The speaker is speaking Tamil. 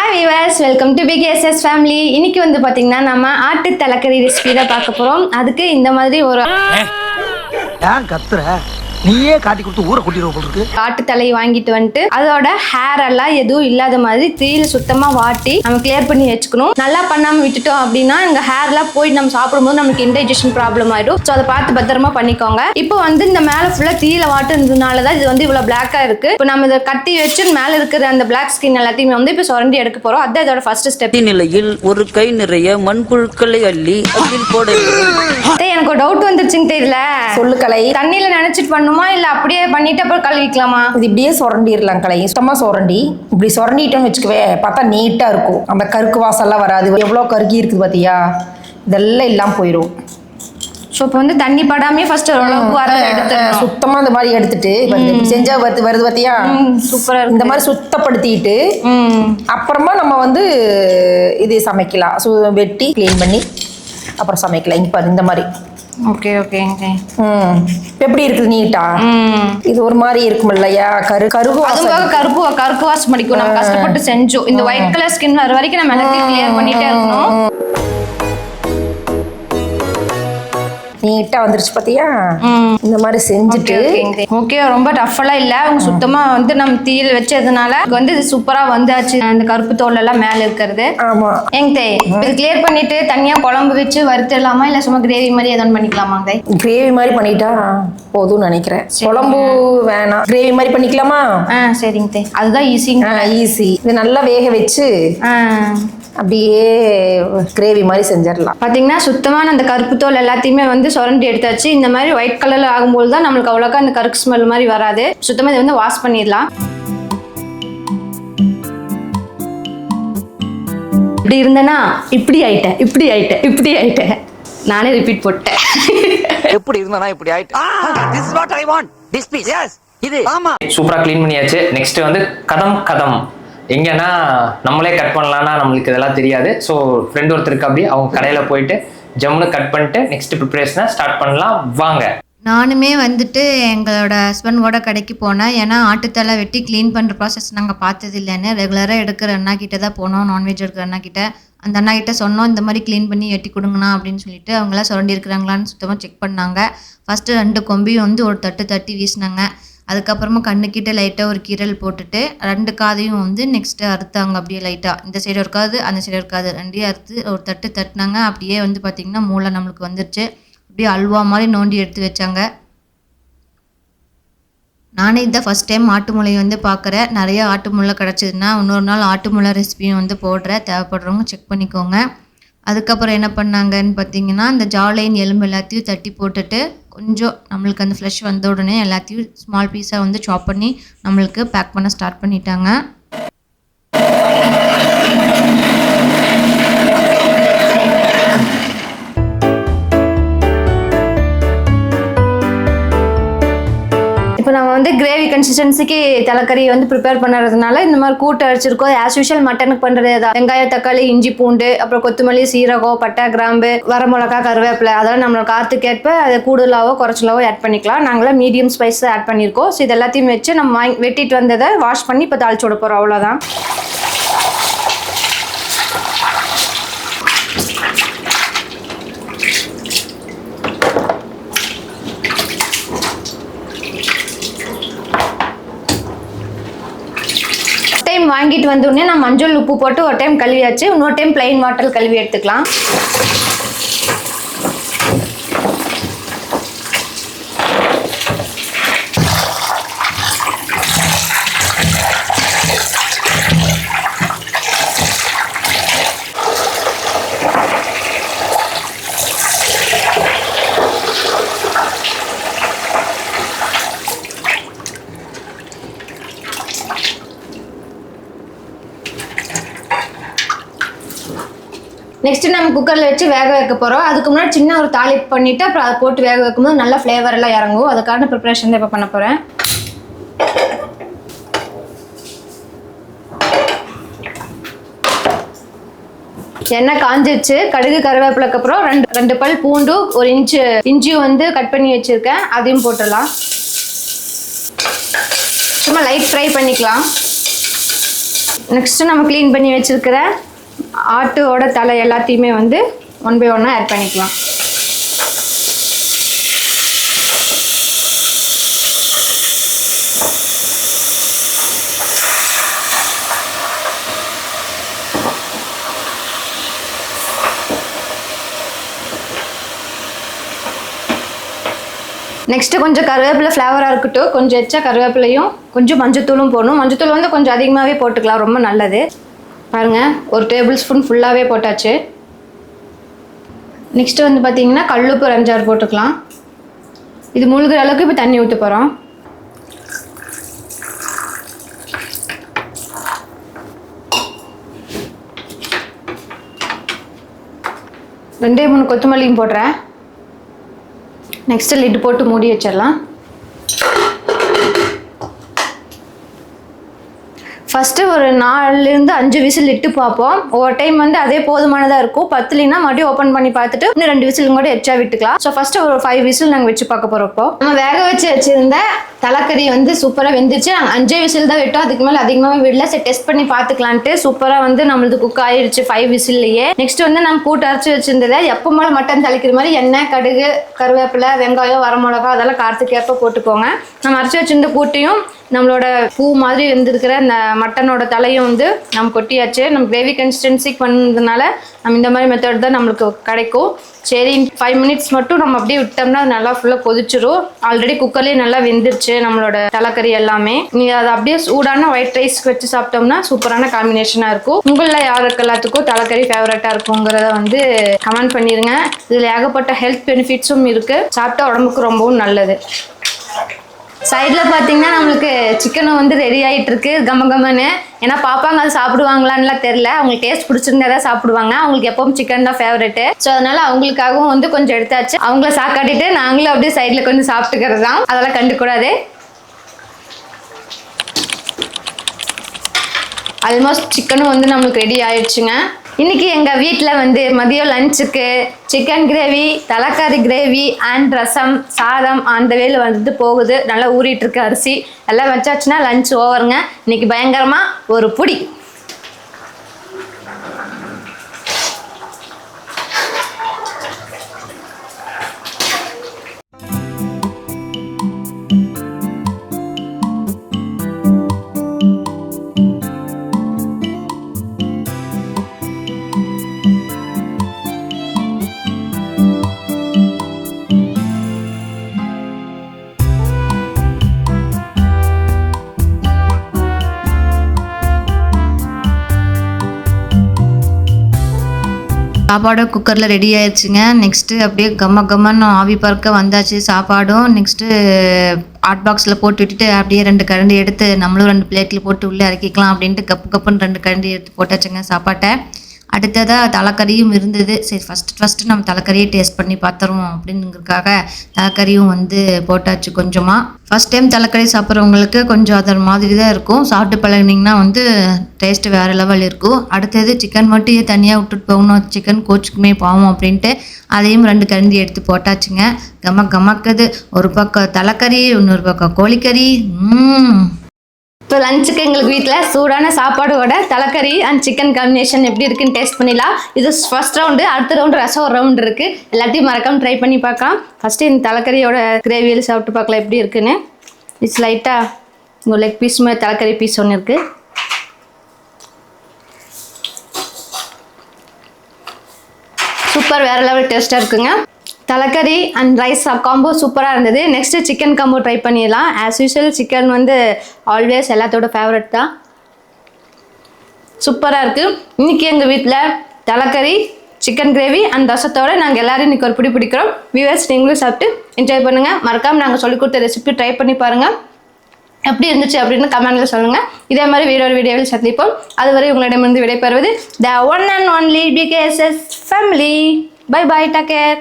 Hi viewers, welcome to big SS family. இன்னைக்கு வந்து பார்த்தீங்கன்னா நம்ம ஆட்டு தலைக்கறி ரெசிபி தான் பார்க்க போகிறோம். அதுக்கு இந்த மாதிரி ஒரு நீயே காட்டி கொடுத்து ஊரை கூட்டிடுவோம் போட்டுருக்கு. ஆட்டு தலையை வாங்கிட்டு வந்துட்டு அதோட ஹேர் எல்லாம் எதுவும் இல்லாத மாதிரி தீயில சுத்தமா வாட்டி நம்ம கிளியர் பண்ணி வச்சுக்கணும். நல்லா பண்ணாம விட்டுட்டோம் அப்படின்னா இந்த ஹேர்லாம் போய் நம்ம சாப்பிடும்போது நமக்கு இன்டைஜஷன் ப்ராப்ளம் ஆயிடும். ஸோ அதை பார்த்து பத்திரமா பண்ணிக்கோங்க. இப்போ வந்து இந்த மேல ஃபுல்லா தீயில வாட்டுறதுனாலதான் இது வந்து இவ்வளவு பிளாக்கா இருக்கு. இப்போ நம்ம இதை கட்டி வச்சு மேல இருக்கிற அந்த பிளாக் ஸ்கின் எல்லாத்தையுமே வந்து இப்போ சுரண்டி எடுக்க போறோம். அதான் இதோட ஃபர்ஸ்ட் ஸ்டெப். நிலையில் ஒரு கை நிறைய மண்புழுக்களை அள்ளி அதில் போட. எனக்கு ஒரு டவுட் வந்துருச்சுங்க. தெரியல, சொல்லு கலை. தண்ணியில நினைச்சிட்டு பண்ணுமா இல்ல அப்படியே பண்ணிட்டு அப்புறம் கழுவிக்கலாமா? இது இப்படியே சுரண்டிடலாம் கலை. சுத்தமா சுரண்டி இப்படி சுரண்டிட்டோம்னு வச்சுக்கவே, பார்த்தா நீட்டா இருக்கும். அந்த கருக்கு வாசல்லாம் வராது. எவ்வளவு கருக்கி இருக்குது பாத்தியா, இதெல்லாம் இல்லாம போயிடும். ஸோ இப்போ வந்து தண்ணி படாமே ஃபர்ஸ்ட் ஓரளவுக்கு வர எடுத்து சுத்தமா இந்த மாதிரி எடுத்துட்டு செஞ்சா வருது பாத்தியா, சூப்பரா இந்த மாதிரி சுத்தப்படுத்திட்டு அப்புறமா நம்ம வந்து இது சமைக்கலாம். வெட்டி கிளீன் பண்ணி அப்புறம் சமைக்கலாம். இங்க பாரு இந்த மாதிரி. Okay okay. எப்படி இருக்குது நீட்டா? இது ஒரு மாதிரி இருக்கும் இல்லையா, கருப்பு வாசம் அடிக்கும். நம்ம கஷ்டப்பட்டு செஞ்சோம். இந்த ஒயிட் கலர் ஸ்கின் வர வரைக்கும் நம்ம எல்லாத்தையும் கிளியர் பண்ணிட்டே இருக்கணும். நீட்டா வந்துருச்சு பாத்தியா. இந்த மாதிரி செஞ்சுட்டு ஓகே. ரொம்ப டஃப்லாம் இல்ல. அவங்க சுத்தமா வந்து நம்ம தீயில் வச்சதுனால வந்து இது சூப்பரா வந்தாச்சு. அந்த கருப்பு தோல் எல்லாம் மேல இருக்கிறது. ஆமா எங்க இது கிளியர் பண்ணிட்டு தனியா குழம்பு வச்சு வறுத்துடலாமா இல்ல சும்மா கிரேவி மாதிரி எதாவது பண்ணிக்கலாமா? கிரேவி மாதிரி பண்ணிட்டா போதும்னு நினைக்கிறேன். குழம்பு வேணாம், கிரேவி மாதிரி பண்ணிக்கலாமா? சரிங்க. அதுதான் ஈஸி. இது நல்லா வேக வச்சு அப்படியே கிரேவி மாதிரி செஞ்சிடலாம். பாத்தீங்கன்னா சுத்தமான அந்த கருப்பு தோல் எல்லாத்தையுமே வந்து சுரண்டி எடுத்தாச்சு. இந்த மாதிரி ஒயிட் கலர்ல ஆகும்போது தான் நம்மளுக்கு அவ்வளோக்கா அந்த கருக்கு ஸ்மெல் மாதிரி வராது. சுத்தமா இதை வந்து வாஷ் பண்ணிடலாம். இப்படி இருந்தேன்னா இப்படி ஆயிட்டேன். நானே ரிப்பீட் போட்டேன். எப்படி இருந்தா இப்படி ஆயிட்டு. This is what I want. This piece. Yes. இது ஆமா. சூப்பரா க்ளீன் பண்ணியாச்சு. நெக்ஸ்ட் வந்து கதம் எங்கன்னா நம்மளே கட் பண்ணலாம்னா நம்மளுக்கு இதெல்லாம் தெரியாது. ஸோ ஃப்ரெண்ட் ஒருத்தருக்கு அப்படி அவங்க கடையில் போயிட்டு ஜம்முன்னு கட் பண்ணிட்டு நெக்ஸ்ட் ப்ரிப்பரேஷனை ஸ்டார்ட் பண்ணலாம் வாங்க. நானுமே வந்துட்டு எங்களோட ஹஸ்பண்டோட கடைக்கு போனேன். ஏன்னா ஆட்டுத்தலை வெட்டி க்ளீன் பண்ணுற ப்ராசஸ் நாங்கள் பார்த்தது இல்லைன்னு ரெகுலராக எடுக்கிற அண்ணா கிட்ட தான் போனோம். நான்வெஜ் எடுக்கிற அண்ணா கிட்ட. அந்த அண்ணா கிட்ட சொன்னோம் இந்த மாதிரி க்ளீன் பண்ணி வெட்டி கொடுங்கண்ணா அப்படின்னு சொல்லிட்டு. அவங்களாம் சுரண்டி இருக்கிறாங்களான்னு சுத்தமாக செக் பண்ணாங்க. ஃபஸ்ட்டு 2 கொம்பியும் வந்து ஒரு தட்டி வீசினாங்க. அதுக்கப்புறமா கண்ணுக்கிட்ட லைட்டாக ஒரு கீரல் போட்டுட்டு 2 காதையும் வந்து நெக்ஸ்ட்டு அறுத்தாங்க. அப்படியே லைட்டாக இந்த சைடு இருக்காது அந்த சைடு இருக்காது, 2 அறுத்து ஒரு தட்டினாங்க. அப்படியே வந்து பார்த்திங்கன்னா மூளை நம்மளுக்கு வந்துருச்சு. அப்படியே அல்வா மாதிரி நோண்டி எடுத்து வச்சாங்க. நானே இதான் ஃபஸ்ட் டைம் ஆட்டு முளையை வந்து பார்க்குறேன். நிறைய ஆட்டு முளை கிடச்சிதுன்னா இன்னொரு நாள் ஆட்டு முளை ரெசிபியும் வந்து போடுறேன். தேவைப்படுறவங்க செக் பண்ணிக்கோங்க. அதுக்கப்புறம் என்ன பண்ணாங்கன்னு பார்த்தீங்கன்னா இந்த ஜாலைன் எலும்பு எல்லாத்தையும் தட்டி போட்டுட்டு கொஞ்சம் நம்மளுக்கு அந்த ஃப்ளஷ் வந்த உடனே எல்லாத்தையும் ஸ்மால் பீஸாக வந்து சாப் பண்ணி நம்மளுக்கு பேக் பண்ண ஸ்டார்ட் பண்ணிட்டாங்க. இப்போ நம்ம வந்து கிரேவி கன்சிஸ்டன்சிக்கு தலைக்கறி வந்து ப்ரிப்பேர் பண்ணுறதுனால இந்த மாதிரி கூட்டு அரைச்சிருக்கோம். ஆஸ் யூஷுவல் மட்டனுக்கு பண்ணுறது தான். வெங்காயம், தக்காளி, இஞ்சி, பூண்டு, அப்புறம் கொத்தமல்லி, சீரகம், பட்டை, கிராம்பு, வரமிளகா, கருவேப்பிலை அதெல்லாம் நம்மளுக்கு காரத்துக்கேற்ப அதை கூடுதலாவோ குறைச்சலாவோ ஆட் பண்ணிக்கலாம். நாங்களாம் மீடியம் ஸ்பைஸ் தான் ஆட் பண்ணியிருக்கோம். ஸோ இது எல்லாத்தையும் வச்சு நம்ம வெட்டிட்டு வந்ததை வாஷ் பண்ணி இப்போ தாளிச்சு விட போகிறோம். அவ்வளோதான். வாங்கிட்டு வந்தோடனே நான் மஞ்சள் உப்பு போட்டு ஒரு டைம் கழுவியாச்சு. இன்னொரு டைம் பிளைன் வாட்டர் கழுவி எடுத்துக்கலாம். நெக்ஸ்ட் நம்ம குக்கரில் வச்சு வேக வைக்க போகிறோம். அதுக்கு முன்னாடி சின்ன ஒரு தாளிப்பு பண்ணிவிட்டு அப்புறம் அதை போட்டு வேக வைக்கும்போது நல்லா ஃப்ளேவர் எல்லாம் இறங்கும். அதுக்கான ப்ரிப்பரேஷன் தான் இப்போ பண்ண போகிறேன். எண்ணெய் காஞ்சிச்சு. கடுகு, கருவேப்பிலைக்கு அப்புறம் 2 பல் பூண்டு, 1 இன்ச்சு இஞ்சியும் வந்து கட் பண்ணி வச்சுருக்கேன். அதையும் போட்டுடலாம். சும்மா லைட் ஃப்ரை பண்ணிக்கலாம். நெக்ஸ்ட்டு நம்ம க்ளீன் பண்ணி வச்சுருக்கிற ஆட்டோட தலை எல்லாத்தையுமே வந்து 1 by 1 ஆட் பண்ணிக்கலாம். நெக்ஸ்ட்டு கொஞ்சம் கருவேப்பிலை ஃப்ளேவராக இருக்கட்டும், கொஞ்சம் எச்சா கருவேப்பிலையும் கொஞ்சம் மஞ்சத்தூளும் போடணும். மஞ்சத்தூள் வந்து கொஞ்சம் அதிகமாகவே போட்டுக்கலாம், ரொம்ப நல்லது. பாருங்கள், 1 டேபிள் ஸ்பூன் ஃபுல்லாகவே போட்டாச்சு. நெக்ஸ்ட்டு வந்து பார்த்திங்கன்னா கல்லுப்பு 5-6 போட்டுக்கலாம். இது முழுகிற அளவுக்கு இப்போ தண்ணி ஊற்ற போகிறோம். ரெண்டே 3 கொத்தமல்லியும் போடுறேன். நெக்ஸ்ட்டு லிட் போட்டு மூடி வச்சிடலாம். ஃபஸ்ட்டு ஒரு 4 to 5 விசில் இட்டு பார்ப்போம். ஒவ்வொரு டைம் வந்து அதே போதுமானதாக இருக்கும். பத்தலினா மறுபடியும் ஓப்பன் பண்ணி பார்த்துட்டு இன்னும் 2 விசிலும் கூட எச்சா விட்டுக்கலாம். ஸோ ஃபஸ்ட்டு ஒரு 5 விசில் நாங்கள் வச்சு பார்க்க போகிறப்போ நம்ம வேக வச்சிருந்த தலைக்கறி வந்து சூப்பராக வெந்துச்சு. நாங்கள் 5 விசில் தான் விட்டோம், அதுக்கு மேலே அதிகமாக விடல. சரி டெஸ்ட் பண்ணி பார்த்துக்கலான்ட்டு சூப்பராக வந்து நம்மளுக்கு குக் ஆயிடுச்சு 5 விசில்லையே. நெக்ஸ்ட் வந்து நாங்கள் கூட்டு அரைச்சி வச்சிருந்ததை எப்போ மேலே மட்டன் தலைக்கிற மாதிரி எண்ணெய், கடுகு, கருவேப்பிலை, வெங்காயம், வரமிளகா அதெல்லாம் காரத்துக்கு ஏற்ப போட்டுக்கோங்க. நம்ம அரைச்சி வச்சிருந்த கூட்டையும் நம்மளோட பூ மாதிரி வெந்திருக்கிற இந்த மட்டனோட தலையும் வந்து நம்ம கொட்டியாச்சு. நம்ம கிரேவி கன்சிஸ்டன்சிக்கு பண்ணதுனால நம்ம இந்த மாதிரி மெத்தட் தான் நம்மளுக்கு கிடைக்கும். சரி 5 மினிட்ஸ் மட்டும் நம்ம அப்படியே விட்டோம்னா அது நல்லா ஃபுல்லாக கொதிச்சிரும். ஆல்ரெடி குக்கர்லேயே நல்லா வெந்துருச்சு நம்மளோட தலைக்கறி எல்லாமே. நீங்கள் அதை அப்படியே சூடான ஒயிட் ரைஸ்க்கு வச்சு சாப்பிட்டோம்னா சூப்பரான காம்பினேஷனாக இருக்கும். உங்களில் யாருக்கு எல்லாத்துக்கும் தலைக்கறி ஃபேவரட்டாக இருக்குங்கிறத வந்து கமெண்ட் பண்ணிடுங்க. இதில் ஏகப்பட்ட ஹெல்த் பெனிஃபிட்ஸும் இருக்குது. சாப்பிட்டா உடம்புக்கு ரொம்பவும் நல்லது. சைடில் பார்த்தீங்கன்னா நம்மளுக்கு சிக்கனும் வந்து ரெடி ஆகிட்டு இருக்கு கம்மன்னு. ஏன்னா பாப்பாங்க அது சாப்பிடுவாங்களான்லாம் தெரில. அவங்களுக்கு டேஸ்ட் பிடிச்சிருந்தா தான் சாப்பிடுவாங்க. அவங்களுக்கு எப்பவும் சிக்கன் தான் ஃபேவரெட்டு. ஸோ அதனால அவங்களுக்காகவும் வந்து கொஞ்சம் எடுத்தாச்சு. அவங்கள சாக்காட்டிட்டு நாங்களும் அப்படியே சைடில் கொஞ்சம் சாப்பிட்டுக்கிறது தான். அதெல்லாம் கண்டுக்கூடாது. ஆல்மோஸ்ட் சிக்கனும் வந்து நம்மளுக்கு ரெடி ஆயிடுச்சுங்க. இன்றைக்கி எங்கள் வீட்டில் வந்து மதியம் லஞ்சுக்கு சிக்கன் கிரேவி, தலைக்கறி கிரேவி அண்ட் ரசம், சாதம் அந்த வேலை வந்துட்டு போகுது. நல்லா ஊறிட்டுருக்கு அரிசி எல்லாம் வச்சாச்சுன்னா லஞ்ச் ஓவருங்க. இன்றைக்கி பயங்கரமாக ஒரு புடி. சாப்பாடு குக்கரில் ரெடி ஆயிடுச்சுங்க. நெக்ஸ்ட்டு அப்படியே கம்மன்னு ஆவி பறக்க வந்தாச்சு சாப்பாடும். நெக்ஸ்ட்டு ஹாட் பாக்ஸில் போட்டு விட்டுட்டு அப்படியே 2 கரண்டி எடுத்து நம்மளும் 2 பிளேட்டில் போட்டு உள்ளே இறக்கிக்கலாம் அப்படின்ட்டு கப்புன்னு 2 கரண்டி எடுத்து போட்டாச்சுங்க சாப்பாட்டை. அடுத்ததாக தலைக்கறியும் இருந்தது. சரி ஃபஸ்ட்டு நம்ம தலைக்கறியை டேஸ்ட் பண்ணி பார்த்துருவோம் அப்படிங்கிறதுக்காக தலைக்கறியும் வந்து போட்டாச்சு கொஞ்சமாக. ஃபஸ்ட் டைம் தலைக்கறி சாப்பிட்றவங்களுக்கு கொஞ்சம் அதர் மாதிரி தான் இருக்கும். சாப்பிட்டு பழகினீங்கன்னா வந்து டேஸ்ட்டு வேறு லெவல் இருக்கும். அடுத்தது சிக்கன் மட்டும் தனியாக விட்டுட்டு போகணும், சிக்கன் கோச்சுக்குமே பாவம் அப்படின்ட்டு அதையும் 2 கரண்டி எடுத்து போட்டாச்சுங்க. கமக்குது. ஒரு பக்கம் தலைக்கறி, இன்னொரு பக்கம் கோழிக்கறி. இப்போ லஞ்சுக்கு எங்களுக்கு வீட்டில் சூடான சாப்பாடோட தலைக்கறி அண்ட் சிக்கன் காம்பினேஷன் எப்படி இருக்குன்னு டேஸ்ட் பண்ணிடலாம். இது ஃபர்ஸ்ட் ரவுண்டு. அடுத்த ரவுண்டு ரசம் ஒரு ரவுண்டு இருக்குது. எல்லாத்தையும் மறக்காமல் ட்ரை பண்ணி பார்க்கலாம். ஃபஸ்ட்டு இந்த தலைக்கறியோட கிரேவியில் சாப்பிட்டு பார்க்கலாம் எப்படி இருக்குன்னு. இட்ஸ் லைட்டாக உங்கள் லெக் பீஸ் மாதிரி தலைக்கறி பீஸ் ஒன்று இருக்குது. சூப்பர், வேறு லெவல் டேஸ்ட்டாக இருக்குங்க. தலைக்கறி அண்ட் ரைஸ் காம்போ சூப்பராக இருந்தது. நெக்ஸ்ட்டு சிக்கன் காம்போ ட்ரை பண்ணிடலாம். ஆஸ் யூஷுவல் சிக்கன் வந்து ஆல்வேஸ் எல்லாத்தோட ஃபேவரட் தான். சூப்பராக இருக்குது. இன்றைக்கி எங்கள் வீட்டில் தலைக்கறி, சிக்கன் கிரேவி அண்ட் ரசத்தோடு நாங்கள் எல்லோரும் இன்றைக்கி ஒரு பிடிக்கிறோம். வியூவர்ஸ் நீங்களும் சாப்பிட்டு என்ஜாய் பண்ணுங்கள். மறக்காமல் நாங்கள் சொல்லிக் கொடுத்த ரெசிபி ட்ரை பண்ணி பாருங்கள். எப்படி இருந்துச்சு அப்படின்னு கமெண்ட்டில் சொல்லுங்கள். இதே மாதிரி வேறொரு வீடியோவில் சந்திப்போம். அதுவரை உங்களிடமிருந்து விடைபெறுவது the one and only BKSS family. Bye bye, take care.